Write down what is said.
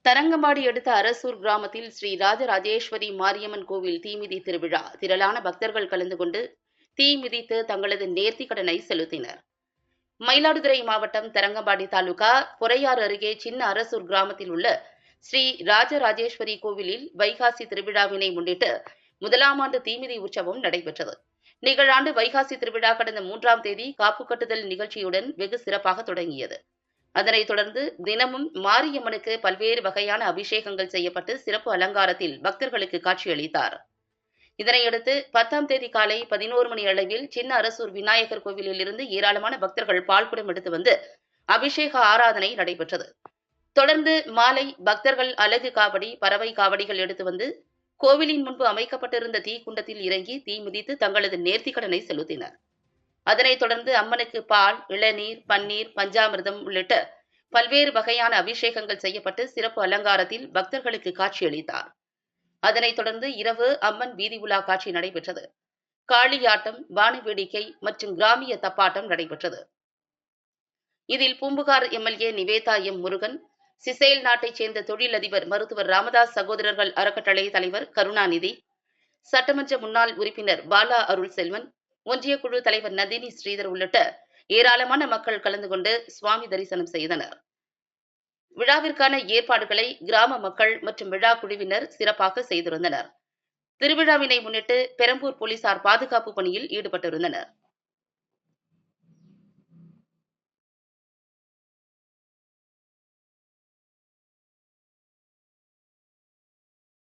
தரங்கம்பாடி அடுத்த அரசூர் கிராமத்தில் ஸ்ரீ ராஜராஜேஸ்வரி மாரியம்மன் கோவில் தீமிதி திருவிழா திரளான பக்தர்கள் கலந்து கொண்டு தீ மிதித்து தங்களது நேர்த்திக் கடனை செலுத்தினர். மயிலாடுதுறை மாவட்டம் தரங்கம்பாடி தாலுகா பொறையாறு அருகே சின்ன அரசூர் கிராமத்தில் உள்ள ஸ்ரீ ராஜராஜேஸ்வரி கோவிலில் வைகாசி திருவிழாவினை முன்னிட்டு முதலாம் ஆண்டு தீமிதி உற்சவம் நடைபெற்றது. நிகழாண்டு வைகாசி திருவிழா கடந்த 3ஆம் தேதி காப்பு கட்டுதல் நிகழ்ச்சியுடன் வெகு சிறப்பாக தொடங்கியது. அதனைத் தொடர்ந்து தினமும் மாரியம்மனுக்கு பல்வேறு வகையான அபிஷேகங்கள் செய்யப்பட்டு சிறப்பு அலங்காரத்தில் பக்தர்களுக்கு காட்சியளித்தார். இதனையடுத்து 10ஆம் தேதி காலை 11 மணி அளவில் சின்ன அரசூர் விநாயகர் கோவிலில் இருந்து ஏராளமான பக்தர்கள் பால்குடம் எடுத்து வந்து அபிஷேக ஆராதனை நடைபெற்றது. தொடர்ந்து மாலை பக்தர்கள் அலகு காவடி, பறவை காவடிகள் எடுத்து வந்து கோவிலின் முன்பு அமைக்கப்பட்டிருந்த தீக்குண்டத்தில் இறங்கி தீ மிதித்து தங்களது நேர்த்திக்கடனை செலுத்தினர். அதனைத் தொடர்ந்து அம்மனுக்கு பால், இளநீர், பன்னீர், பஞ்சாமிர்தம் உள்ளிட்ட பல்வேறு வகையான அபிஷேகங்கள் செய்யப்பட்டு சிறப்பு அலங்காரத்தில் பக்தர்களுக்கு காட்சியளித்தார். அதனைத் தொடர்ந்து இரவு அம்மன் வீதி உலா காட்சி நடைபெற்றது. காளியாட்டம், வான வேடிக்கை மற்றும் கிராமிய தப்பாட்டம் நடைபெற்றது. இதில் Poompuhar MLA Nivetha M Murugan, Seychelles நாட்டைச் சேர்ந்த தொழிலதிபர் மருத்துவர் ராமதாஸ் சகோதரர்கள் அறக்கட்டளை தலைவர் கருணாநிதி, சட்டமன்ற முன்னாள் உறுப்பினர் பாலா அருள் செல்வன், ஒன்றிய குழு தலைவர் நந்தினி ஸ்ரீதர் உள்ளிட்ட ஏராளமான மக்கள் கலந்து கொண்டு சுவாமி தரிசனம் செய்தனர். விழாவிற்கான ஏற்பாடுகளை கிராம மக்கள் மற்றும் விழா குழுவினர் சிறப்பாக செய்திருந்தனர். திருவிழாவினை முன்னிட்டு பெரம்பூர் போலீசார் பாதுகாப்பு பணியில் ஈடுபட்டிருந்தனர்.